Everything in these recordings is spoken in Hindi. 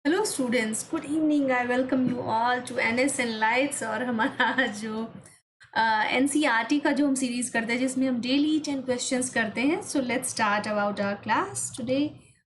Hello students, good evening. I welcome you all to NS and lights. और हमारा जो एनसीईआरटी का जो हम सीरीज करते हैं जिसमें हम डेली 10 क्वेश्चंस करते हैं। So let's start about our class today.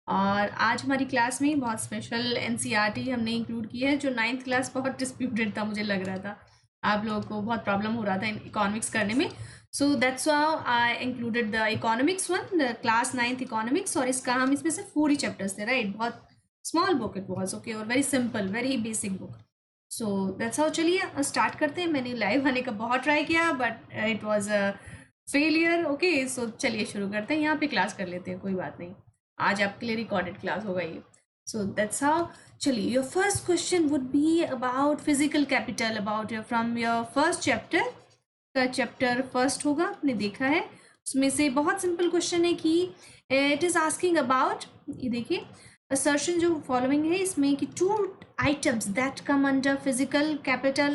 और आज हमारी क्लास में बहुत स्पेशल एनसीईआरटी हमने इंक्लूड की है। जो 9th क्लास बहुत डिस्प्यूटेड था, मुझे लग रहा था आप लोगों को बहुत प्रॉब्लम हो रहा था इकोनॉमिक्स करने में। So that's how I included the economics one, the class 9th economics. और इसका हम इसमें से 4 ही चैप्टर्स थे, राइट। बहुत small book it was, okay, और very simple, very basic book. So that's how. चलिए स्टार्ट करते हैं। मैंने लाइव आने का बहुत ट्राई किया but it was a failure. Okay, so चलिए शुरू करते हैं। यहाँ पे क्लास कर लेते हैं, कोई बात नहीं। आज आपके लिए रिकॉर्डेड क्लास होगा ये। So that's how. चलिए, your first question would be about physical capital, about your from your first chapter का। चैप्टर फर्स्ट होगा, आपने देखा है। उसमें से बहुत सिंपल क्वेश्चन है कि इट इज आस्किंग अबाउट, ये देखिए assertion जो फॉलोइंग है इसमें कि to items that come under physical capital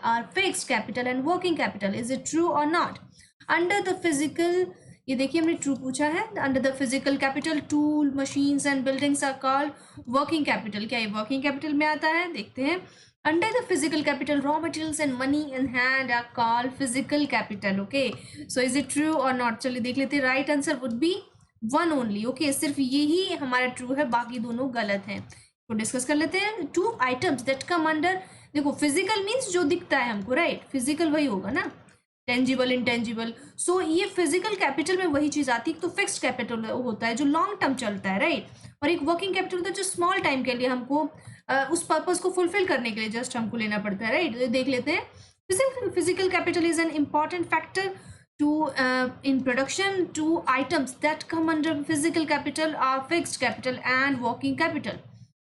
are fixed capital and working capital. Is it true or not? Under the physical, ये देखिए हमने true पूछा है। Under the physical capital, tool, machines and buildings are called working capital. क्या ये working capital में आता है? देखते हैं। Under the physical capital, raw materials and money in hand are called physical capital. Okay, so is it true or not? चलिए देख लेते हैं। Right answer would be one only. Okay, सिर्फ यही हमारा ट्रू है, बाकी दोनों गलत हैं। तो डिस्कस कर लेते हैं। Two items that come under, देखो फिजिकल मीन्स जो दिखता है हमको, राइट। फिजिकल वही होगा ना, टेंजिबल, इंटेंजिबल। सो ये फिजिकल कैपिटल में वही चीज आती है। तो फिक्स्ड कैपिटल होता है जो लॉन्ग टर्म चलता है, राइट। और एक वर्किंग कैपिटल होता है जो स्मॉल टाइम के लिए हमको उस पर्पज को फुलफिल करने के लिए जस्ट हमको लेना पड़ता है, राइट। तो देख लेते हैं। Physical capital is an important factor to in production. Two items that come under physical capital are fixed capital and working capital.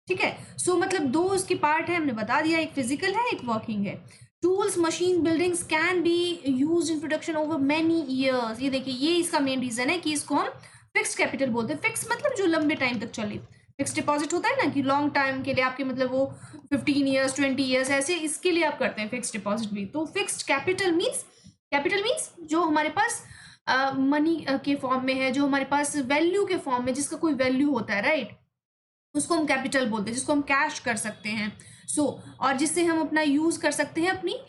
ठीक है। सो मतलब दो उसके पार्ट है, हमने बता दिया, एक फिजिकल है, एक वर्किंग है। Tools, machine, buildings can be use in production over many years. ये देखिए, ये इसका मेन रीजन है कि इसको हम फिक्स कैपिटल बोलते हैं। फिक्स मतलब जो लंबे टाइम तक चले। फिक्स डिपॉजिट होता है ना कि लॉन्ग टाइम के लिए आपके, मतलब वो 15 ईयर्स, 20 ईयर्स ऐसे, इसके लिए आप करते हैं फिक्स डिपॉजिट भी। तो फिक्स्ड कैपिटल मीन्स जो हमारे पास मनी के फॉर्म में है, जो हमारे पास वैल्यू के फॉर्म में, जिसका कोई वैल्यू होता है, राइट, उसको हम कैपिटल बोलते हैं, जिसको हम कैश कर सकते हैं। सो और जिससे हम अपना यूज कर सकते हैं अपनी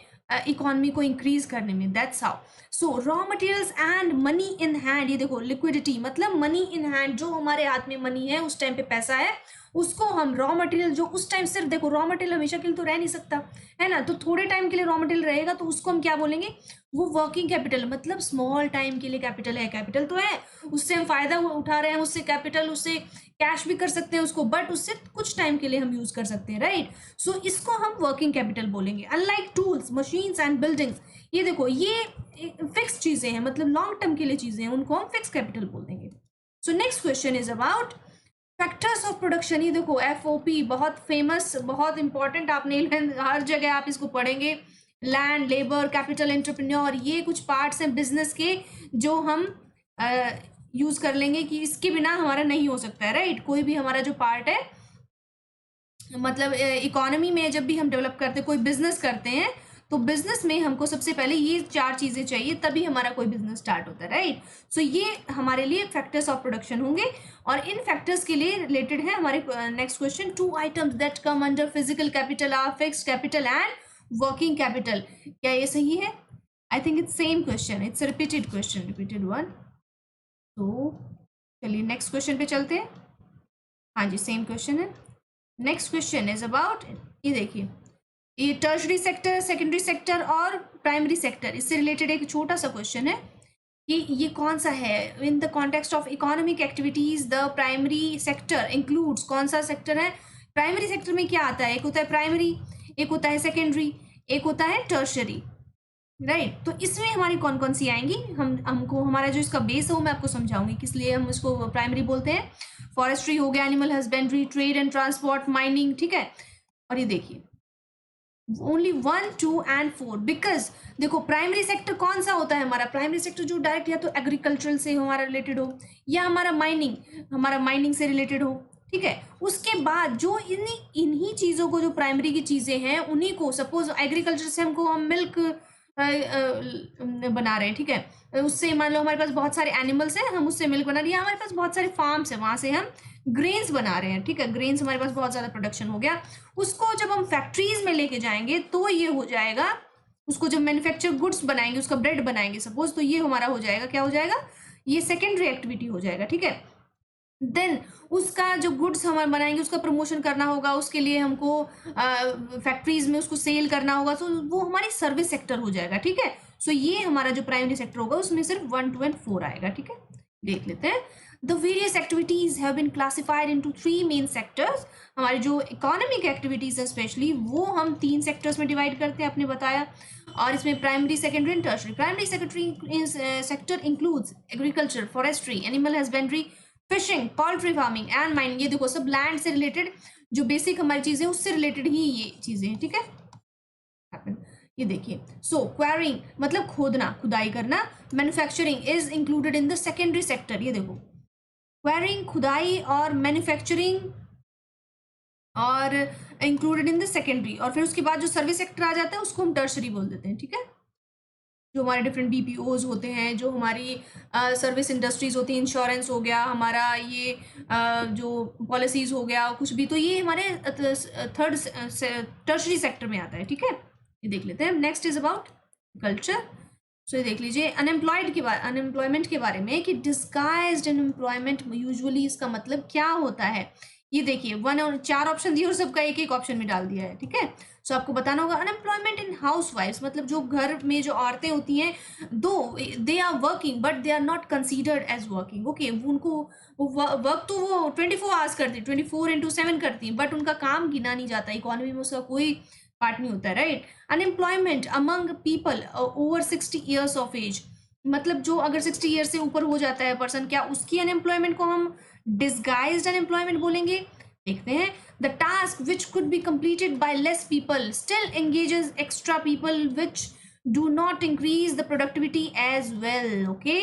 इकोनॉमी को इंक्रीज करने में। That's how. So raw materials and money in hand, ये देखो लिक्विडिटी मतलब मनी इन हैंड, जो हमारे हाथ में मनी है, उस टाइम पे पैसा है, उसको हम रॉ मटेरियल, जो उस टाइम, सिर्फ देखो रॉ मटेरियल हमेशा के लिए तो रह नहीं सकता है ना, तो थोड़े टाइम के लिए रॉ मटेरियल रहेगा, तो उसको हम क्या बोलेंगे, वो वर्किंग कैपिटल, मतलब स्मॉल टाइम के लिए कैपिटल है। कैपिटल तो है, उससे हम फायदा उठा रहे हैं, उससे कैपिटल, उससे कैश भी कर सकते हैं उसको, बट उससे कुछ टाइम के लिए हम यूज कर सकते हैं, राइट। सो इसको हम वर्किंग कैपिटल बोलेंगे। Unlike tools, machines and buildings, ये देखो ये फिक्स चीजें हैं, मतलब लॉन्ग टर्म के लिए चीजें हैं, उनको हम फिक्स कैपिटल बोल देंगे। So next question is about factors of production. ये देखो एफओपी बहुत फेमस, बहुत इंपॉर्टेंट, आपने हर जगह आप इसको पढ़ेंगे। लैंड, लेबर, कैपिटल, एंटरप्रेन्योर, ये कुछ पार्ट्स हैं बिजनेस के जो हम यूज कर लेंगे कि इसके बिना हमारा नहीं हो सकता है, राइट। कोई भी हमारा जो पार्ट है, मतलब इकोनॉमी में जब भी हम डेवलप करते हैं, कोई बिजनेस करते हैं, तो बिजनेस में हमको सबसे पहले ये 4 चीजें चाहिए, तभी हमारा कोई बिजनेस स्टार्ट होता है, राइट। सो ये हमारे लिए फैक्टर्स ऑफ प्रोडक्शन होंगे। और इन फैक्टर्स के लिए रिलेटेड है हमारे next question. Two items that come under physical capital are fixed capital and working capital. क्या ये सही है? I think it's same question, it's repeated question, repeated one. तो चलिए नेक्स्ट क्वेश्चन पे चलते हैं। हाँ जी, सेम क्वेश्चन है। नेक्स्ट क्वेश्चन इज अबाउट, ये देखिए, ये टर्शरी सेक्टर, सेकेंडरी सेक्टर और प्राइमरी सेक्टर, इससे रिलेटेड एक छोटा सा क्वेश्चन है कि ये कौन सा है। In the context of economic activities the primary sector includes, कौन सा सेक्टर है? प्राइमरी सेक्टर में क्या आता है? एक होता है प्राइमरी, एक होता है सेकेंडरी, एक होता है टर्शरी, राइट। तो इसमें हमारी कौन कौन सी आएंगी, हमको हमारा जो इसका बेस है वो मैं आपको समझाऊंगी किस लिए हम इसको प्राइमरी बोलते हैं। फॉरेस्ट्री हो गया, animal husbandry, trade and transport, mining, ठीक है। और ये देखिए ओनली 1, 2 and 4, बिकॉज देखो प्राइमरी सेक्टर कौन सा होता है हमारा? प्राइमरी सेक्टर जो डायरेक्ट या तो एग्रीकल्चरल से हमारा रिलेटेड हो, या हमारा माइनिंग से रिलेटेड हो, ठीक है। उसके बाद जो इन्हीं चीजों को, जो प्राइमरी की चीजें हैं, उन्हीं को, सपोज एग्रीकल्चर से हमको हम मिल्क बना रहे हैं, ठीक है। उससे मान लो हमारे पास बहुत सारे एनिमल्स हैं, हम उससे मिल्क बना रहे हैं, हमारे पास बहुत सारे फार्म्स हैं, वहाँ से हम ग्रेन्स बना रहे हैं, ठीक है। ग्रेन्स हमारे पास बहुत ज़्यादा प्रोडक्शन हो गया, उसको जब हम फैक्ट्रीज में लेके जाएंगे तो ये हो जाएगा, उसको जब मैन्युफैक्चर गुड्स बनाएंगे, उसका ब्रेड बनाएंगे सपोज, तो ये हमारा हो जाएगा, क्या हो जाएगा, ये सेकेंडरी एक्टिविटी हो जाएगा, ठीक है। देन उसका जो गुड्स हम बनाएंगे उसका प्रमोशन करना होगा, उसके लिए हमको फैक्ट्रीज में उसको सेल करना होगा, तो वो हमारी सर्विस सेक्टर हो जाएगा, ठीक है। सो ये हमारा जो प्राइमरी सेक्टर होगा उसमें सिर्फ 1, 2 एंड 4 आएगा, ठीक है। देख लेते हैं। The various activities have been classified into 3 main sectors. हमारी जो इकोनॉमिक एक्टिविटीज है स्पेशली, वो हम 3 सेक्टर्स में डिवाइड करते हैं, आपने बताया। और इसमें primary, secondary and tertiary. Primary secretary sector includes agriculture, forestry, animal husbandry, fishing, poultry farming and mining. ये देखो सब लैंड से रिलेटेड जो बेसिक हमारी चीजें उससे रिलेटेड ही ये चीजें हैं, ठीक है। ये देखिए, सो क्वेरिंग मतलब खोदना, खुदाई करना। Manufacturing is included in the secondary sector. ये देखो, क्वेरिंग, खुदाई और मैन्युफैक्चरिंग और इंक्लूडेड इन द सेकेंडरी। और फिर उसके बाद जो सर्विस सेक्टर आ जाता है उसको हम टर्शरी बोल देते हैं, ठीक है। जो हमारे डिफरेंट बीपीओज होते हैं, जो हमारी सर्विस इंडस्ट्रीज होती हैं, इंश्योरेंस हो गया हमारा, ये जो पॉलिसीज हो गया कुछ भी, तो ये हमारे थर्ड टर्शरी सेक्टर में आता है, ठीक है। ये देख लेते हैं। Next is about culture. So ये देख लीजिए अनएम्प्लॉयमेंट के बारे में कि डिस्गाइज्ड अनएम्प्लॉयमेंट यूजुअली इसका मतलब क्या होता है। ये देखिए 1 और 4 ऑप्शन दिए और सबका एक एक ऑप्शन में डाल दिया है, ठीक है। सो आपको बताना होगा अनएम्प्लॉयमेंट इन हाउस वाइफ्स, मतलब जो घर में जो औरतें होती हैं, though they are working but they are not considered as working, okay. उनको वर्क तो वो 24 आवर्स करती, 24/7 करती हैं, बट उनका काम गिना नहीं जाता, इकोनॉमी में उसका कोई पार्ट नहीं होता है, right. Unemployment among people over 60 years of age, मतलब जो अगर 60 ईयर से ऊपर हो जाता है पर्सन, क्या उसकी अनएम्प्लॉयमेंट को हम डिस्गाइज्ड अनएम्प्लॉयमेंट बोलेंगे। देखते हैं। The task which could be completed by less people still engages extra people which do not increase the productivity as well, okay।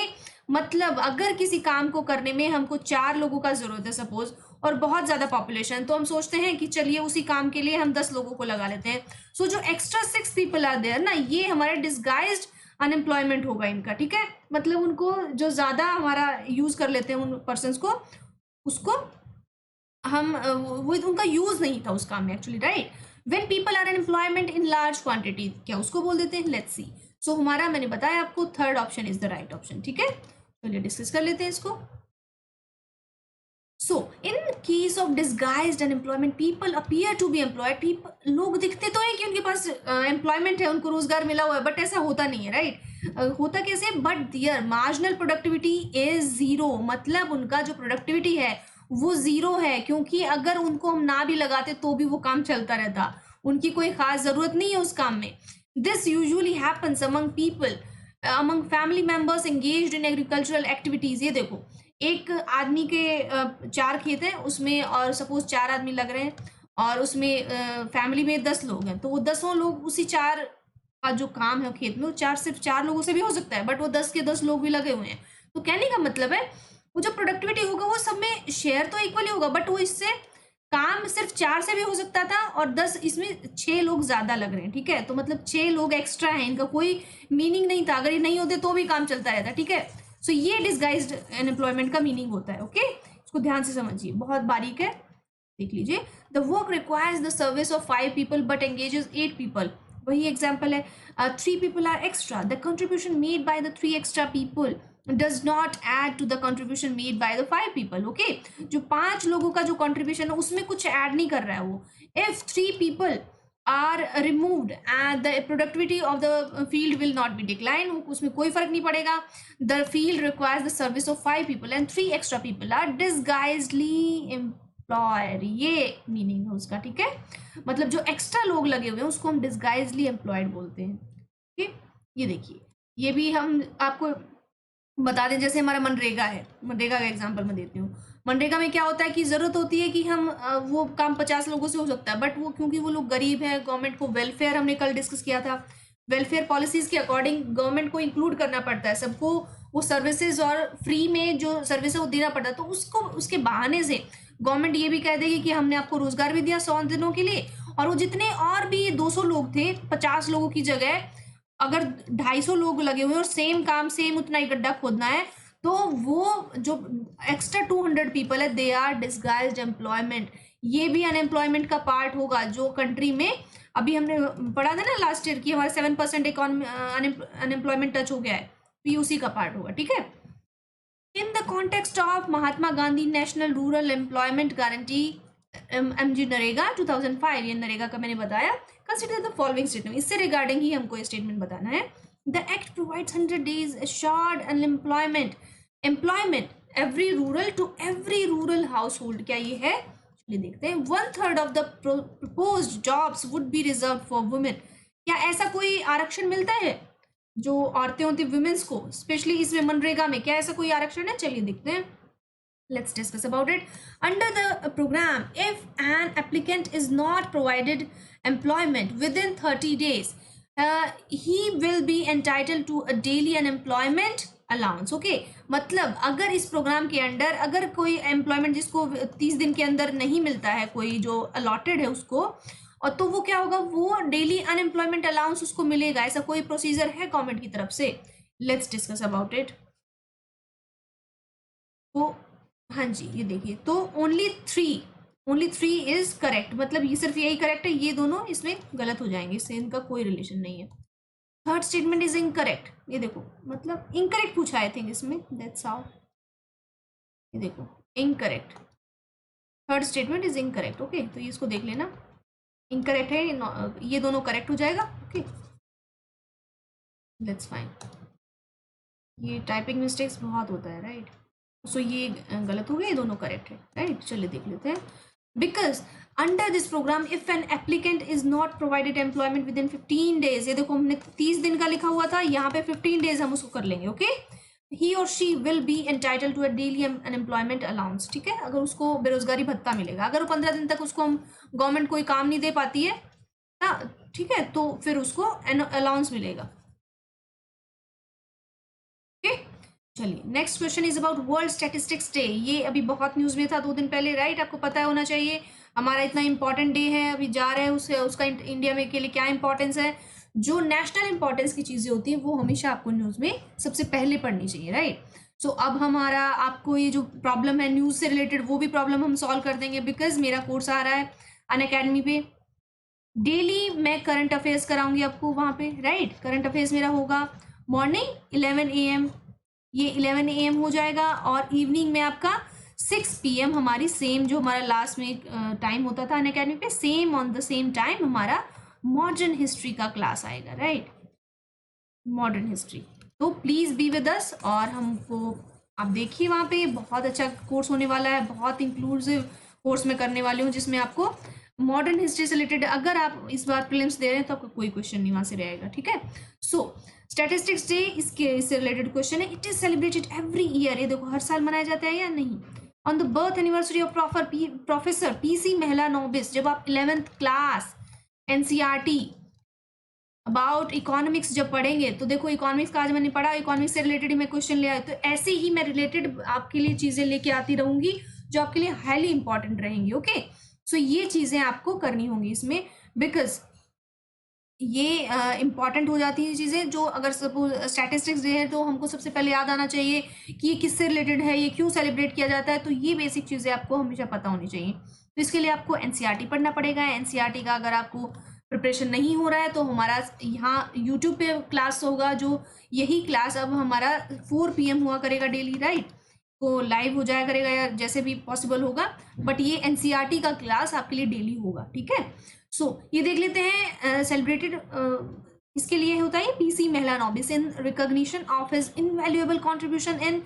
मतलब अगर किसी काम को करने में हमको 4 लोगों का जरूरत है सपोज, और बहुत ज्यादा पॉपुलेशन, तो हम सोचते हैं कि चलिए उसी काम के लिए हम 10 लोगों को लगा लेते हैं। सो जो एक्स्ट्रा 6 पीपल आर देयर ना, ये हमारा डिस्गाइज्ड अनएम्प्लॉयमेंट होगा इनका, ठीक है। मतलब उनको जो ज्यादा हमारा यूज कर लेते हैं उन पर्सन को, उसको हम वो उनका यूज नहीं था उस काम में actually, right. When people are employment in large quantity, क्या उसको बोल देते हैं, लेट्स सी। सो हमारा मैंने बताया आपको third option is the right option, ठीक है। चलिए डिस्कस कर लेते हैं इसको। So in case of disguised unemployment people appear to be employed, people लोग दिखते तो है कि उनके पास एम्प्लॉयमेंट है, उनको रोजगार मिला हुआ है, बट ऐसा होता नहीं है, राइट। होता कैसे, but their marginal productivity is zero, मतलब उनका जो प्रोडक्टिविटी है वो जीरो है, क्योंकि अगर उनको हम ना भी लगाते तो भी वो काम चलता रहता, उनकी कोई खास जरूरत नहीं है उस काम में। This usually happens among people among family members engaged in agricultural activities. ये देखो, एक आदमी के 4 खेत हैं उसमें, और सपोज 4 आदमी लग रहे हैं, और उसमें फैमिली में 10 लोग हैं, तो वो 10 लोग उसी 4 का जो काम है खेत में, वो सिर्फ 4 लोगों से भी हो सकता है, बट वो 10 के 10 लोग भी लगे हुए हैं। तो कहने का मतलब है वो जो प्रोडक्टिविटी होगा वो सब में शेयर तो इक्वली होगा, बट वो इससे काम सिर्फ 4 से भी हो सकता था, और 10 इसमें 6 लोग ज्यादा लग रहे हैं, ठीक है। तो मतलब 6 लोग एक्स्ट्रा हैं, इनका कोई मीनिंग नहीं था, अगर ये नहीं होते तो भी काम चलता रहता, ठीक है। सो ये डिस्गाइज्ड अनएम्प्लॉयमेंट का मीनिंग होता है, ओके। इसको ध्यान से समझिए, बहुत बारीक है, देख लीजिए। The work requires the service of 5 people but engages 8 people, वही एग्जाम्पल है। 3 people are extra, the contribution made by the 3 extra people does not add to the contribution made by the 5 people, okay। जो 5 लोगों का जो contribution है उसमें कुछ ऐड नहीं कर रहा है वो। if 3 people are removed and the productivity of the field will not be declined, उसमें कोई फर्क नहीं पड़ेगा। the field requires the service of 5 people and 3 extra people are disguisedly employed, ये मीनिंग है उसका, ठीक है। मतलब जो एक्स्ट्रा लोग लगे हुए हैं उसको हम डिस्गाइजली एम्प्लॉयड बोलते हैं, ठीक। ये देखिए, ये भी हम आपको बता दें, जैसे हमारा मनरेगा है, मनरेगा का एग्जांपल मैं देती हूँ। मनरेगा में क्या होता है कि जरूरत होती है कि हम वो काम 50 लोगों से हो सकता है, बट वो क्योंकि वो लोग गरीब हैं, गवर्नमेंट को वेलफेयर, हमने कल डिस्कस किया था, वेलफेयर पॉलिसीज के अकॉर्डिंग गवर्नमेंट को इंक्लूड करना पड़ता है सबको, वो सर्विसेज और फ्री में जो सर्विस है वो देना पड़ता है। तो उसको उसके बहाने से गवर्नमेंट ये भी कह देगी कि हमने आपको रोजगार भी दिया 100 दिनों के लिए, और वो जितने और भी 200 लोग थे 50 लोगों की जगह, अगर 250 लोग लगे हुए हैं और सेम काम सेम उतना ही गड्ढा खोदना है, तो वो जो एक्स्ट्रा 200 पीपल है, दे आर डिसगाइज्ड एम्प्लॉयमेंट। ये भी अनएम्प्लॉयमेंट का पार्ट होगा जो कंट्री में अभी हमने पढ़ा था ना लास्ट ईयर की, हमारा 7% अनएम्प्लॉयमेंट टच हो गया है, तो ये उसी का पार्ट होगा, ठीक है। In the context of Mahatma Gandhi national rural employment guarantee MG NREGA 2005, ये नरेगा का मैंने बताया, कंसिडर द फॉलोइंग स्टेटमेंट, इससे रिगार्डिंग ही हमको ये स्टेटमेंट बताना है। The act provides 100 days assured unemployment employment every rural to every rural household. क्या ये है, चलिए देखते हैं। 1/3 of the proposed jobs would be reserve for women. क्या ऐसा कोई आरक्षण मिलता है जो औरतें होती वुमेन्स को, स्पेशली इसमें मनरेगा में, क्या ऐसा कोई आरक्षण है? चलिए देखते हैं। Let's discuss about it. Under the program, if an applicant is not provided employment within 30 days, he will be entitled to a daily unemployment allowance. Okay, मतलब अगर इस प्रोग्राम के अंडर अगर कोई एम्प्लॉयमेंट जिसको 30 दिन के अंदर नहीं मिलता है, कोई जो अलॉटेड है उसको, और तो वो क्या होगा, वो डेली अनएम्प्लॉयमेंट अलाउंस उसको मिलेगा। ऐसा कोई प्रोसीजर है गवर्नमेंट की तरफ से? Let's discuss about it. तो हाँ जी, ये देखिए, तो ओनली थ्री इज करेक्ट, मतलब ये सिर्फ यही करेक्ट है, ये दोनों इसमें गलत हो जाएंगे, इससे इनका कोई रिलेशन नहीं है। थर्ड स्टेटमेंट इज इनकरेक्ट, ये देखो, मतलब इनकरेक्ट पूछा आई थिंक इसमें, दैट्स हाउ, ये देखो incorrect, third statement is incorrect. Okay, तो ये इसको देख लेना, इनकरेक्ट है, ये दोनों करेक्ट हो जाएगा। ओके, लेट्स फाइन, ये टाइपिंग मिस्टेक्स बहुत होता है, राइट। सो ये गलत हो गया, ये दोनों करेक्ट है, राइट। चलिए देख लेते हैं। Because under this program if an applicant is not provided employment within 15 days, ये देखो हमने 30 दिन का लिखा हुआ था, यहाँ पे 15 days हम उसको कर लेंगे। ओके, ही और she will be entitle to a daily unemployment allowance, ठीक है। अगर उसको बेरोजगारी भत्ता मिलेगा, अगर वो 15 दिन तक उसको हम गवर्नमेंट कोई काम नहीं दे पाती है ना, ठीक है, तो फिर उसको अलाउंस मिलेगा। चलिए next question is about world statistics day. ये अभी बहुत न्यूज में था 2 दिन पहले, राइट। आपको पता होना चाहिए हमारा इतना इंपॉर्टेंट डे है, अभी जा रहा है उसका इंडिया में के लिए क्या इंपॉर्टेंस है। जो नेशनल इंपॉर्टेंस की चीजें होती हैं वो हमेशा आपको न्यूज में सबसे पहले पढ़नी चाहिए, राइट। सो अब हमारा आपको ये जो प्रॉब्लम है न्यूज से रिलेटेड, वो भी प्रॉब्लम हम सॉल्व कर देंगे, बिकॉज मेरा कोर्स आ रहा है अनअकैडमी पे। डेली मैं करंट अफेयर्स कराऊंगी आपको वहां पे, राइट। करंट अफेयर्स मेरा होगा मॉर्निंग 11 AM, ये 11 AM हो जाएगा, और इवनिंग में आपका 6 PM हमारी सेम जो हमारा लास्ट में टाइम होता था अनअकैडमी पे, same on the same time हमारा मॉडर्न हिस्ट्री का क्लास आएगा, राइट। मॉडर्न हिस्ट्री, तो प्लीज बी विद अस। और हमको आप देखिए वहाँ पे बहुत अच्छा कोर्स होने वाला है, बहुत इंक्लूसिव कोर्स में करने वाली हूँ, जिसमें आपको मॉडर्न हिस्ट्री से रिलेटेड अगर आप इस बार प्रीलिम्स दे रहे हैं तो आपका कोई क्वेश्चन नहीं वहाँ से रहेगा, ठीक है। सो स्टैटिस्टिक्स डे इससे रिलेटेड क्वेश्चन है। It is celebrated every year, ये देखो हर साल मनाया जाता है या नहीं। On the birth anniversary of professor PC मेहलानोबिस, जब आप 11th class NCERT about economics जब पढ़ेंगे, तो देखो इकोनॉमिक्स का आज मैंने पढ़ा, इकोनॉमिक्स से रिलेटेड मैं क्वेश्चन ले आया, तो ऐसे ही मैं रिलेटेड आपके लिए चीजें लेके आती रहूंगी जो आपके लिए हाईली इंपॉर्टेंट रहेंगी। ओके, सो ये चीजें आपको करनी होंगी इसमें, बिकॉज ये इंपॉर्टेंट हो जाती है चीज़ें जो, अगर सपोज स्टैटिस्टिक्स डे है तो हमको सबसे पहले याद आना चाहिए कि ये किससे रिलेटेड है, ये क्यों सेलिब्रेट किया जाता है, तो ये बेसिक चीज़ें आपको हमेशा पता होनी चाहिए। तो इसके लिए आपको NCERT पढ़ना पड़ेगा। NCERT का अगर आपको प्रिपरेशन नहीं हो रहा है तो हमारा यहाँ यूट्यूब पे क्लास होगा, जो यही क्लास अब हमारा 4 PM हुआ करेगा डेली, राइट। तो लाइव हो जाया करेगा या जैसे भी पॉसिबल होगा, बट ये NCERT का क्लास आपके लिए डेली होगा, ठीक है। सो ये देख लेते हैं सेलिब्रेटेड इसके लिए होता है PC Mahalanobis in recognition of his invaluable contribution in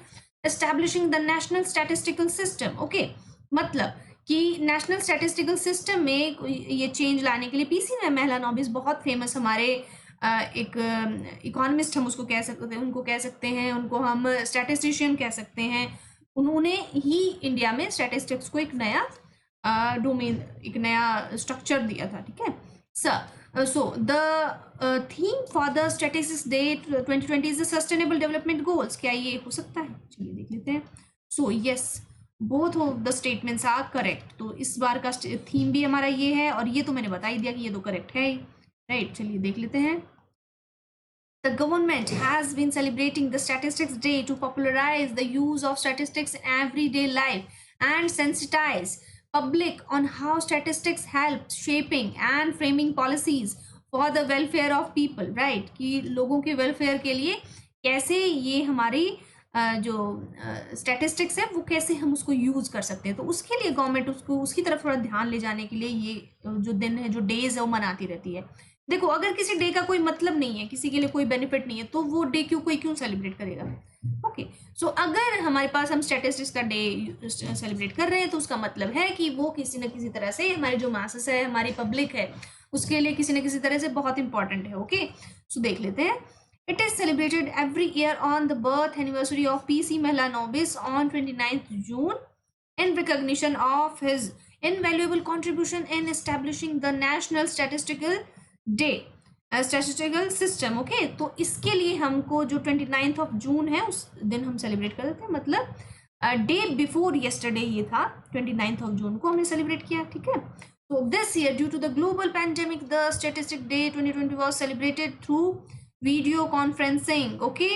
establishing the national statistical system. Okay, मतलब कि नेशनल स्टैटिस्टिकल सिस्टम में ये चेंज लाने के लिए PC मेहलानोबिस बहुत फेमस हमारे एक इकोनॉमिस्ट हम उसको कह सकते हैं, उनको कह सकते हैं, उनको हम स्टैटिस्टिशियन कह सकते हैं। उन्होंने ही इंडिया में स्टैटिस्टिक्स को एक नया डोमेन, एक नया स्ट्रक्चर दिया था, ठीक है sir. So the theme for the statistics day 2020 is the sustainable development goals. क्या ये हो सकता है? चलिए देख लेते हैं। So yes, both of the statements are correct. तो इस बार का थीम भी हमारा ये है, और ये तो मैंने बता ही दिया कि ये तो करेक्ट है, राइट। चलिए देख लेते हैं। The government has been celebrating the Statistics Day to popularize the use of statistics in everyday life and sensitize public on how statistics help shaping and framing policies for the welfare of people, right? कि लोगों के welfare के लिए कैसे ये हमारी जो स्टैटिस्टिक्स है वो कैसे हम उसको यूज कर सकते हैं, तो उसके लिए गवर्नमेंट उसको उसकी तरफ थोड़ा ध्यान ले जाने के लिए ये जो दिन है, जो डेज है, वो मनाती रहती है। देखो, अगर किसी डे का कोई मतलब नहीं है, किसी के लिए कोई बेनिफिट नहीं है, तो वो डे क्यों सेलिब्रेट करेगा? ओके, सो अगर हमारे पास हम स्टैटिस्टिक्स का डे सेलिब्रेट कर रहे हैं तो उसका मतलब है कि वो किसी न किसी तरह से हमारी जो मासेस है, हमारी पब्लिक है, उसके लिए किसी न किसी तरह से बहुत इंपॉर्टेंट है। ओके, सो देख लेते हैं। It is celebrated every year on the birth anniversary of PC Mahalanobis on 29th June in recognition of his invaluable contribution in establishing the National Statistical Day statistical system. Okay, तो इसके लिए हमको जो 29th ऑफ जून है उस दिन हम सेलिब्रेट कर देते हैं, मतलब डे बिफोर येस्टरडे ये था, 29th ऑफ जून को हमने सेलिब्रेट किया। ठीक है, तो this year due to the global pandemic the statistic day 2020 was celebrated through video conferencing. Okay,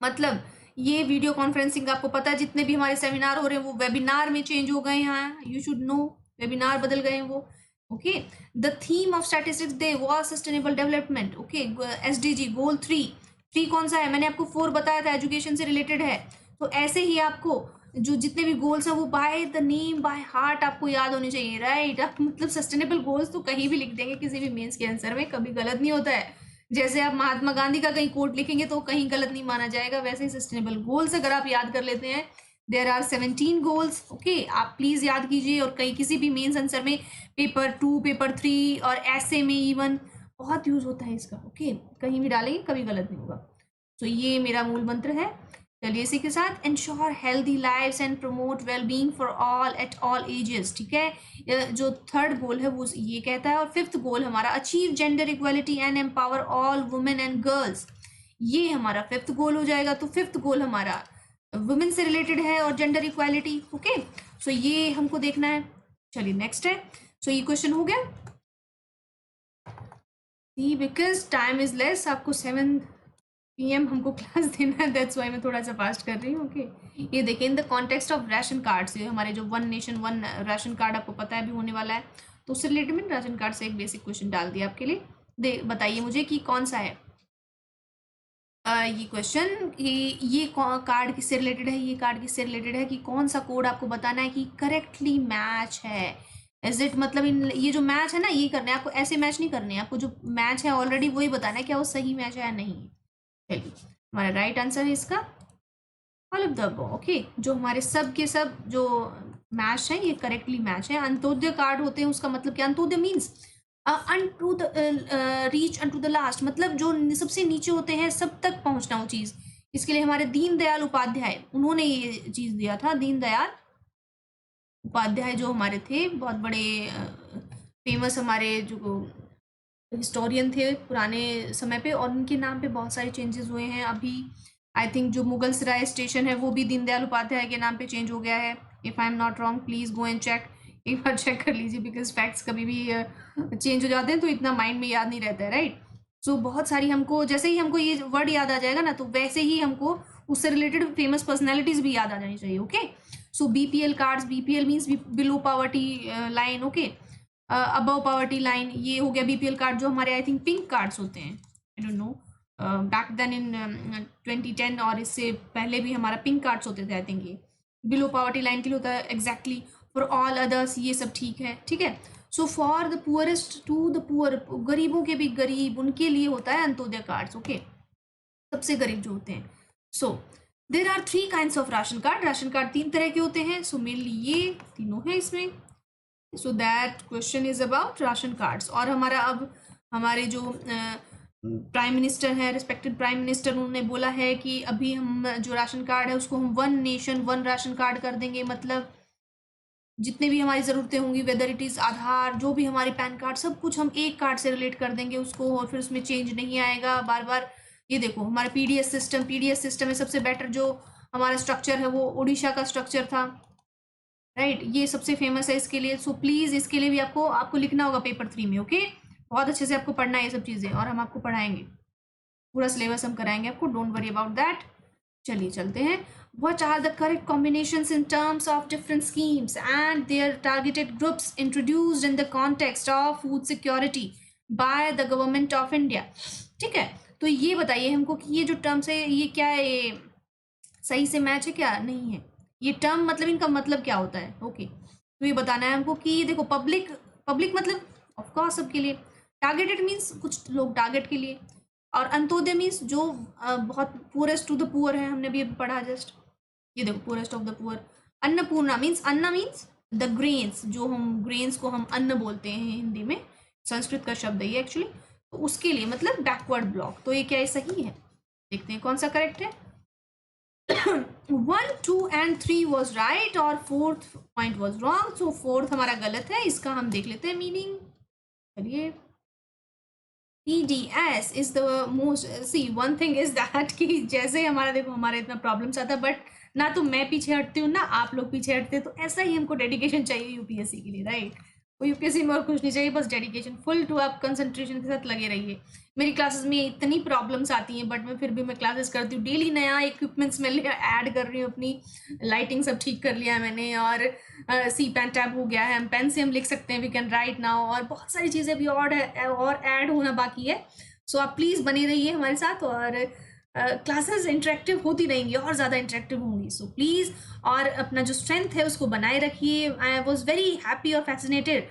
मतलब ये वीडियो कॉन्फ्रेंसिंग आपको पता है, जितने भी हमारे सेमिनार हो रहे हैं वो वेबिनार में चेंज हो गए हैं, यू शुड नो, वेबिनार बदल गए हैं वो। Okay, the theme of statistics day was sustainable development. Okay, SDG goal 3 कौन सा है? मैंने आपको 4 बताया था, एजुकेशन से रिलेटेड है। तो ऐसे ही आपको जो जितने भी गोल्स हैं वो by the name by heart आपको याद होने चाहिए, राइट? आप मतलब सस्टेनेबल गोल्स तो कहीं भी लिख देंगे, किसी भी मेंस के आंसर में कभी गलत नहीं होता है। जैसे आप महात्मा गांधी का कहीं कोट लिखेंगे तो कहीं गलत नहीं माना जाएगा, वैसे ही सस्टेनेबल गोल्स अगर आप याद कर लेते हैं, देर आर 17 गोल्स। ओके, आप प्लीज याद कीजिए, और कहीं किसी भी मेंस आंसर में पेपर 2, पेपर 3 और ऐसे में इवन बहुत यूज होता है इसका। ओके, कहीं भी डालेंगे कभी गलत नहीं होगा। तो ये मेरा मूल मंत्र है। चलिए इसी के साथ, ensure healthy lives and promote wellbeing for all at all ages. ठीक है, जो 3rd गोल है वो ये कहता है, और 5th गोल हमारा achieve gender equality and empower all women and girls, ये हमारा 5th गोल हो जाएगा। तो 5th गोल हमारा वुमेन से रिलेटेड है और जेंडर इक्वालिटी। ओके, सो ये हमको देखना है। चलिए नेक्स्ट है। सो ये क्वेश्चन हो गया। सी बिकॉज टाइम इज लेस, आपको 7 PM हमको क्लास देना है, दैट्स वाई मैं थोड़ा सा फास्ट कर रही हूँ। ओके, ये देखिए, इन the context of ration card, ये हमारे जो 1 नेशन 1 राशन कार्ड आपको पता है अभी होने वाला है, तो उससे रिलेटेड मैंने राशन कार्ड से एक बेसिक क्वेश्चन डाल दिया आपके लिए। बताइए मुझे कि कौन सा है ये क्वेश्चन, ये कार्ड किससे रिलेटेड है, ये कार्ड किससे रिलेटेड है, कि कौन सा कोड आपको बताना है कि करेक्टली मैच है। इज इट, मतलब इन ये जो मैच है ना, ये करना है आपको, ऐसे मैच नहीं करने हैं आपको, जो मैच है ऑलरेडी वही बताना है क्या वो सही मैच है या नहीं। चलिए, हमारा राइट आंसर है इसका all of the above. Okay, जो हमारे सब के सब जो मैच है ये करेक्टली मैच है। अंत्योदय कार्ड होते हैं, उसका मतलब क्या? Antyodaya means unto the reach unto the last, मतलब जो सबसे नीचे होते हैं सब तक पहुंचना वो चीज। इसके लिए हमारे दीनदयाल उपाध्याय, उन्होंने ये चीज दिया था। दीनदयाल उपाध्याय जो हमारे थे, बहुत बड़े फेमस हमारे जो हिस्टोरियन थे पुराने समय पे, और उनके नाम पे बहुत सारे चेंजेस हुए हैं। अभी आई थिंक जो मुगल सराय स्टेशन है वो भी दीनदयाल उपाध्याय के नाम पे चेंज हो गया है, if I am not wrong, please go and check, एक बार चेक कर लीजिए, बिकॉज फैक्ट्स कभी भी चेंज हो जाते हैं तो इतना माइंड में याद नहीं रहता है, राइट? सो बहुत सारी हमको, जैसे ही हमको ये वर्ड याद आ जाएगा ना, तो वैसे ही हमको उससे रिलेटेड फेमस पर्सनैलिटीज भी याद आ जानी चाहिए। ओके, सो BPL cards, BPL means below poverty line. Okay, above poverty line, ये हो गया BPL कार्ड, जो हमारे आई थिंक पिंक कार्ड्स होते हैं, I don't know, back then in 2010 और इससे पहले भी हमारा पिंक कार्ड्स होते थे। आई थिंक ये बिलो पावर्टी लाइन के लिए होता है एग्जैक्टली। फॉर ऑल अदर्स ये सब ठीक है, ठीक है। So for the poorest to the poor, गरीबों के भी गरीब, उनके लिए होता है अंत्योदय कार्ड्स। ओके, सबसे गरीब जो होते हैं। So there are 3 kinds of ration card. Ration card 3 तरह के होते हैं। सो मेनली ये तीनों है इसमें। So that question is about ration cards. और हमारा अब हमारे जो प्राइम मिनिस्टर है, रिस्पेक्टेड प्राइम मिनिस्टर, उन्होंने बोला है कि अभी हम जो राशन कार्ड है उसको हम 1 नेशन 1 राशन कार्ड कर देंगे। मतलब जितने भी हमारी ज़रूरतें होंगी, वेदर इट इज़ आधार, जो भी हमारे पैन कार्ड, सब कुछ हम एक कार्ड से रिलेट कर देंगे उसको, और फिर उसमें चेंज नहीं आएगा बार बार। ये देखो हमारा पीडीएस सिस्टम में सबसे बेटर जो हमारा स्ट्रक्चर है वो उड़ीसा का स्ट्रक्चर था, राइट? ये सबसे फेमस है इसके लिए। सो प्लीज़ इसके लिए भी आपको लिखना होगा पेपर 3 में। ओके, बहुत अच्छे से आपको पढ़ना है ये सब चीज़ें, और हम आपको पढ़ाएंगे। पूरा सिलेबस हम कराएंगे आपको, डोंट वरी अबाउट दैट। चलिए चलते हैं। What are the correct combinations in terms of different schemes and their targeted groups introduced in the context of food security by the government of India? ठीक है, तो ये बताइए हमको कि ये जो टर्म्स है ये क्या है, ये सही से मैच है क्या नहीं है, ये टर्म मतलब इनका मतलब क्या होता है। ओके, तो ये बताना है हमको कि देखो पब्लिक, पब्लिक मतलब ऑफ कोर्स सबके लिए, टारगेटेड मीन्स कुछ लोग टारगेट के लिए, और अंत्योदय मीन्स जो बहुत पुअरेस्ट टू द पुअर है, हमने भी अभी पढ़ा जस्ट, ये देखो poorest of the poor. Annapurna means, Anna means the grains, जो हम ग्रेन्स को हम अन्न बोलते हैं हिंदी में, संस्कृत का शब्द है ये एक्चुअली, तो उसके लिए मतलब बैकवर्ड ब्लॉक। तो ये क्या है, सही है, देखते हैं कौन सा करेक्ट है। 1, 2 and 3 was right और fourth point was wrong, so fourth हमारा गलत है, इसका हम देख लेते हैं मीनिंग। चलिए, TDS is the most, see one thing is that कि जैसे हमारा देखो हमारा इतना प्रॉब्लम्स आता है, बट ना तो मैं पीछे हटती हूँ ना आप लोग पीछे हटते हैं, तो ऐसा ही हमको डेडिकेशन चाहिए यूपीएससी के लिए, राइट। वो यूपीएससी में और कुछ नहीं चाहिए, बस डेडिकेशन फुल टू आप कंसंट्रेशन के साथ लगे रहिए। मेरी क्लासेस में इतनी प्रॉब्लम्स आती हैं, बट मैं फिर भी मैं क्लासेस करती हूँ डेली, नया इक्विपमेंट्स में ऐड कर रही हूँ, अपनी लाइटिंग सब ठीक कर लिया है मैंने, और सी पेन टैब हो गया है, हम पेन से हम लिख सकते हैं, वी कैन राइट नाउ, और बहुत सारी चीज़ें भी और ऐड होना बाकी है। सो आप प्लीज़ बने रहिए हमारे साथ, और क्लासेस इंटरेक्टिव होती रहेंगी और ज़्यादा इंटरेक्टिव होंगी, सो प्लीज़, और अपना जो स्ट्रेंथ है उसको बनाए रखिए। आई वॉज वेरी हैप्पी और फैसिनेटेड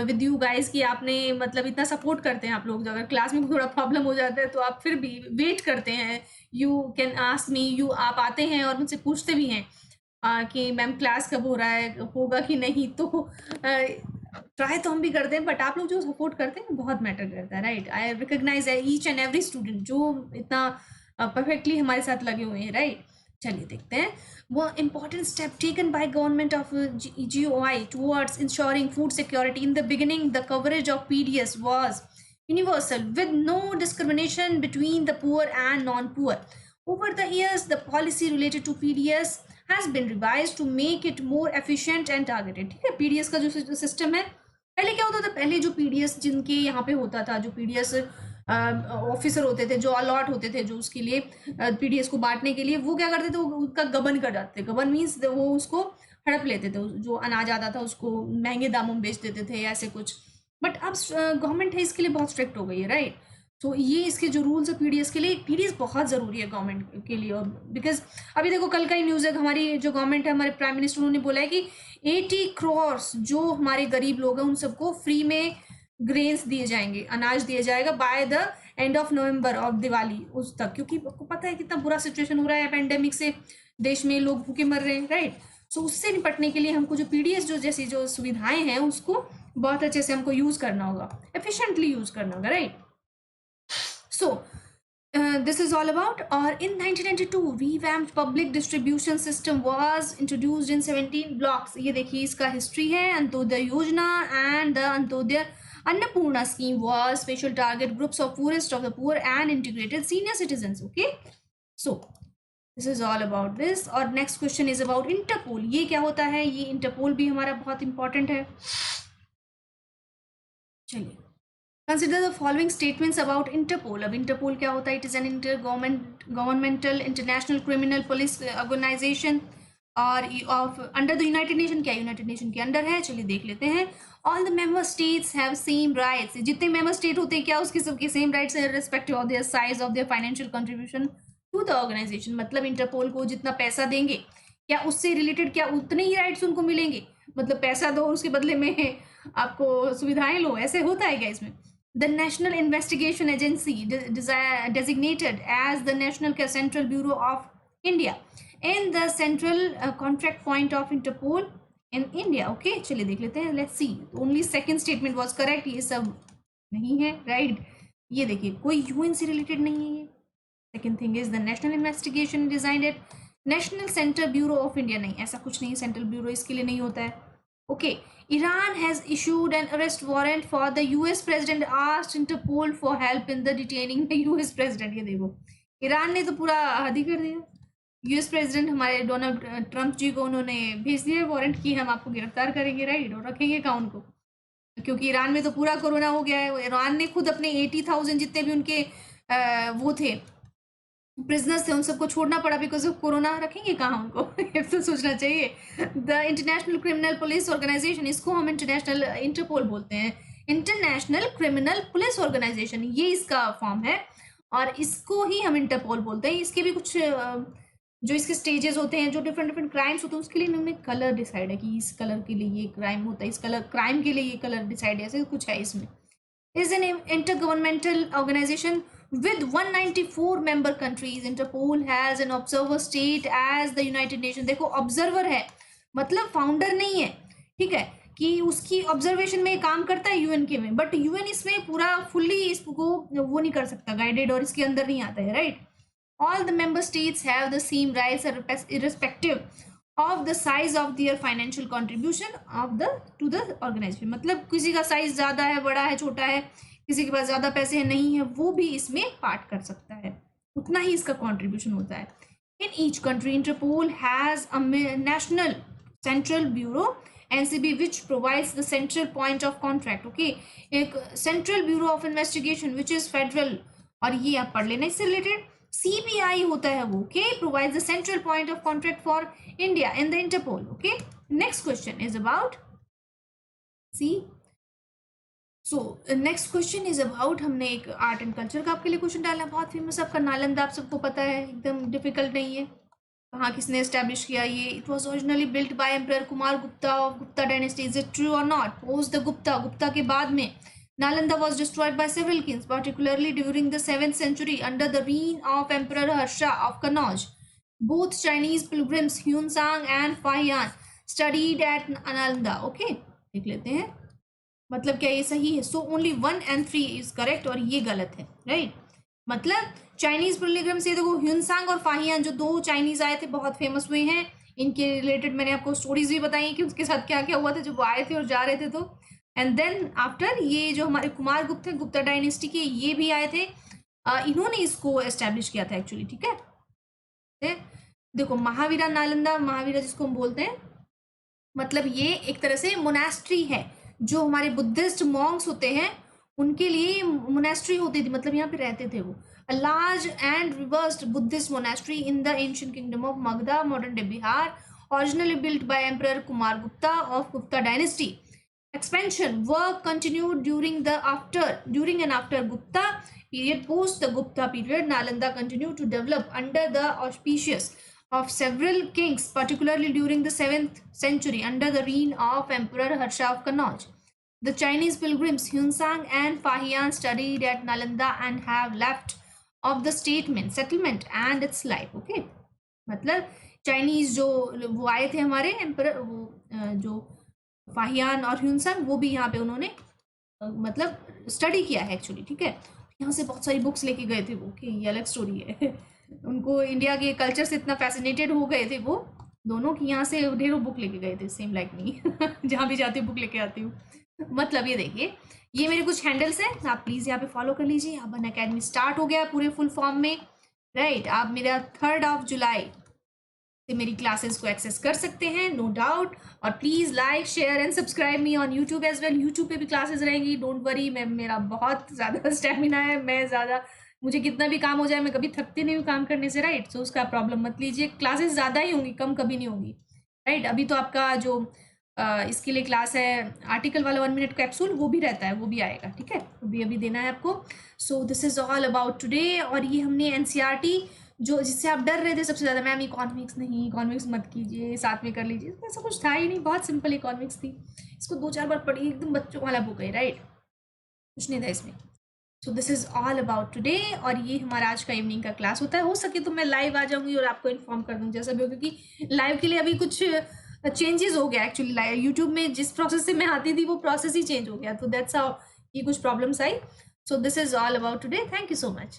विद यू गाइज कि आपने मतलब इतना सपोर्ट करते हैं आप लोग, अगर क्लास में थोड़ा प्रॉब्लम हो जाता है तो आप फिर भी वेट करते हैं, you can ask me, you आप आते हैं और मुझसे पूछते भी हैं कि मैम क्लास कब हो रहा है, होगा कि नहीं, तो ट्राई तो हम भी करते हैं, बट आप लोग जो सपोर्ट करते हैं बहुत मैटर करता है, right. I recognise each and every student जो इतना परफेक्टली हमारे साथ लगे हुए हैं, राइट। चलिए देखते हैं, वो important step taken by government of GOI towards ensuring food security. In the beginning, the coverage of PDS was universal with no discrimination between the poor and non-poor. Over the years, the policy related to PDS has been revised to make it more efficient and targeted. ठीक है, PDS का जो सिस्टम है, पहले क्या होता था, पहले जो PDS जिनके यहाँ पे होता था, जो PDS ऑफिसर होते थे, जो अलॉट होते थे, जो उसके लिए PDS को बांटने के लिए, वो क्या करते थे, वो उसका गबन कर जाते थे। गबन मीन्स वो उसको हड़प लेते थे, जो अनाज आता था उसको महंगे दामों में बेच देते थे, ऐसे कुछ। बट अब गवर्नमेंट है इसके लिए बहुत स्ट्रिक्ट हो गई है, राइट। तो ये इसके जो रूल्स है PDS के लिए, PDS बहुत ज़रूरी है गवर्नमेंट के लिए, और बिकॉज अभी देखो कल का ही न्यूज़ है, हमारी जो गवर्नमेंट है, हमारे प्राइम मिनिस्टर उन्होंने बोला है कि 80 करोड़ जो हमारे गरीब लोग हैं उन सबको फ्री में ग्रेन्स दिए जाएंगे, अनाज दिया जाएगा by the end of November of Diwali उस तक, क्योंकि आपको पता है कितना बुरा सिचुएशन हो रहा है पेंडेमिक से, देश में लोग भूखे मर रहे हैं, राइट। सो उससे निपटने के लिए हमको जो PDS जो जैसी जो सुविधाएं हैं उसको बहुत अच्छे से हमको यूज़ करना होगा, एफिशिएंटली यूज़ करना होगा, right. So, this is all about, or in 1992 revamped public distribution system was introduced in 17 blocks. ये देखिए इसका हिस्ट्री है, अंत्योदय योजना and the Antyodaya Annapurna scheme was special target groups of poorest of the poor and integrated senior citizens. Okay, so this is all about this. और next question is about Interpol. ये क्या होता है, ये Interpol भी हमारा बहुत important है। चलिए, Consider the following statements about Interpol. अब Interpol क्या होता है? It is an intergovernmental international criminal police organization और of under the United Nation, क्या United Nation के अंडर है? चलिए देख लेते हैं। All the member states have same rights. जितने member state होते हैं क्या उसके सबके same rights है irrespective of their size of their financial contribution to the organization. मतलब Interpol को जितना पैसा देंगे क्या उससे रिलेटेड क्या उतने ही राइट्स उनको मिलेंगे, मतलब पैसा दो उसके बदले में आपको सुविधाएं लो, ऐसे होता है क्या इसमें? The National Investigation Agency, designated as the National Central Bureau of India, and the central contract point of Interpol in India. Okay, चलिए देख लेते हैं, let's see. Only second statement was correct, ये सब नहीं है, right? ये देखिए कोई UN से related नहीं है ये। Second thing is the National Investigation designed at National Center Bureau of India, नहीं, ऐसा कुछ नहीं, Central Bureau इसके लिए नहीं होता है। Okay, Iran has issued an arrest warrant for the US president, asked Interpol for help in the detaining the US president. ये देखो ईरान ने तो पूरा हद ही कर दिया, US प्रेसिडेंट हमारे डोनाल्ड ट्रंप जी को उन्होंने भेज दिया वारंट कि हम आपको गिरफ्तार करेंगे, राइट, और रखेंगे अकाउंट को, क्योंकि ईरान में तो पूरा कोरोना हो गया है। ईरान ने खुद अपने 80,000 जितने भी उनके वो थे प्रिजनर्स थे, उन सबको छोड़ना पड़ा बिकॉज ऑफ कोरोना। रखेंगे कहाँ उनको? ये तो सोचना चाहिए। The international criminal police organisation, इसको हम इंटरनेशनल इंटरपोल बोलते हैं, इंटरनेशनल क्रिमिनल पुलिस ऑर्गेनाइजेशन, ये इसका फॉर्म है और इसको ही हम इंटरपोल बोलते हैं। इसके भी कुछ जो इसके स्टेजेस होते हैं, जो डिफरेंट डिफरेंट क्राइम्स होते हैं, उसके लिए इन्होंने कलर डिसाइड है कि इस कलर के लिए ये क्राइम होता है, इस कलर क्राइम के लिए ये कलर डिसाइड है, ऐसे कुछ है इसमें। is an intergovernmental organization with 194 member countries. Interpol has an observer state as the United Nations. देखो ऑब्जर्वर है मतलब फाउंडर नहीं है, ठीक है, कि उसकी ऑब्जर्वेशन में काम करता है यूएन के में, बट यूएन इसमें पूरा फुल्ली इसको वो नहीं कर सकता गाइडेड, और इसके अंदर नहीं आता है, right. All the member states have the same rights irrespective of the size of their financial contribution of the to the organization. मतलब किसी का साइज ज्यादा है, बड़ा है, छोटा है, किसी के पास ज्यादा पैसे है, नहीं है, वो भी इसमें पार्ट कर सकता है, उतना ही इसका कंट्रीब्यूशन होता है। In each country Interpol has a national central bureau NCB which provides the central point of contract. Okay, एक central bureau of investigation which is federal, और ये आप पढ़ लेना इससे रिलेटेड। CBI होता है वो, okay, provides the central point of contact for India in the Interpol. Okay, next question is about, see, so next question is about, हमने एक आर्ट एंड कल्चर का आपके लिए क्वेश्चन डालना, बहुत फेमस आपका नालंदा, आप सबको पता है, एकदम डिफिकल्ट नहीं है। कहाँ किसने एस्टेब्लिश किया ये? It was originally built by emperor Kumar Gupta of Gupta dynasty. Is it true और नॉट? पोस्ट द गुप्ता के बाद में Nalanda was destroyed by several kings, particularly during the 7th century under the reign of Emperor Harsha of Kannauj. Both Chinese pilgrims Hunsang and Fahian studied at Nalanda. Okay, देख लेते हैं मतलब क्या ये सही है? So only 1 and 3 is correct और ये गलत है, right? मतलब चाइनीज पिलग्रिम से देखो, ह्यूनसांग और फाहियान जो दो चाइनीज आए थे, बहुत फेमस हुए हैं, इनके रिलेटेड मैंने आपको स्टोरीज भी बताई कि उसके साथ क्या क्या हुआ था जब वो आए थे और जा रहे थे। तो एंड देन आफ्टर ये जो हमारे कुमार गुप्त थे, गुप्ता डायनेस्टी के, ये भी आए थे, इन्होंने इसको एस्टेब्लिश किया था एक्चुअली, ठीक है। देखो महावीरा नालंदा, महावीरा जिसको हम बोलते हैं, मतलब ये एक तरह से मोनास्ट्री है, जो हमारे बुद्धिस्ट मॉन्क्स होते हैं उनके लिए मोनास्ट्री होती थी, मतलब यहाँ पे रहते थे वो। A large and reversed Buddhist monastery in the ancient kingdom of Magda, modern day Bihar, originally built by Emperor Kumar Gupta of Gupta dynasty. Expansion work continued during and after Gupta period. Post the Gupta period, Nalanda continued to develop under the auspices of several kings, particularly during the 7th century under the reign of Emperor Harsha of Kannauj. The Chinese pilgrims Hunsang and Fahian studied at Nalanda and have left of the settlement and its life. Okay, मतलब चाइनीज जो वो आए थे हमारे एम्पर, वो जो फाहियान और ह्यूनसांग, वो भी यहाँ पे उन्होंने मतलब स्टडी किया है एक्चुअली, ठीक है। यहाँ से बहुत सारी बुक्स लेके गए थे वो, कि ये अलग स्टोरी है। उनको इंडिया के कल्चर से इतना फैसिनेटेड हो गए थे वो दोनों, कि यहाँ से ढेरों बुक लेके गए थे, सेम लाइक मी। जहाँ भी जाती हूँ बुक लेके आती हूँ। मतलब ये देखिए, ये मेरे कुछ हैंडल्स हैं, आप प्लीज़ यहाँ पे फॉलो कर लीजिए। अब अनअकैडमी स्टार्ट हो गया पूरे फुल फॉर्म में, राइट। आप मेरा 3 जुलाई से मेरी क्लासेस को एक्सेस कर सकते हैं, नो डाउट। और please like, share and subscribe me on YouTube as well. YouTube पे भी क्लासेस रहेंगी, डोंट वरी। मेरा बहुत ज़्यादा स्टेमिना है, मैं ज़्यादा, मुझे कितना भी काम हो जाए मैं कभी थकती नहीं हूँ काम करने से, राइट। सो उसका प्रॉब्लम मत लीजिए, क्लासेस ज़्यादा ही होंगी, कम कभी नहीं होंगी, राइट। अभी तो आपका जो इसके लिए क्लास है आर्टिकल वाला 1 मिनट कैप्सूल, वो भी रहता है, वो भी आएगा, ठीक है, वो भी अभी देना है आपको। So this is all about today. और ये हमने एनसीईआरटी जो जिससे आप डर रहे थे सबसे ज़्यादा, मैम इकोनॉमिक्स नहीं, इकोनॉमिक्स मत कीजिए, साथ में कर लीजिए, ऐसा कुछ था ही नहीं, बहुत सिंपल इकोनॉमिक्स थी। इसको 2-4 बार पढ़िए, एकदम बच्चों वाला बुक है, राइट, कुछ नहीं था इसमें। So this is all about today. और ये हमारा आज का इवनिंग का क्लास होता है। हो सके तो मैं लाइव आ जाऊँगी और आपको इन्फॉर्म कर दूँ जैसा भी हो, क्योंकि लाइव के लिए अभी कुछ चेंजेस हो गया एक्चुअली। यूट्यूब में जिस प्रोसेस से मैं आती थी वो प्रोसेस ही चेंज हो गया, तो दैट्स हाउ ये कुछ problems I. So this is all about today. Thank you so much.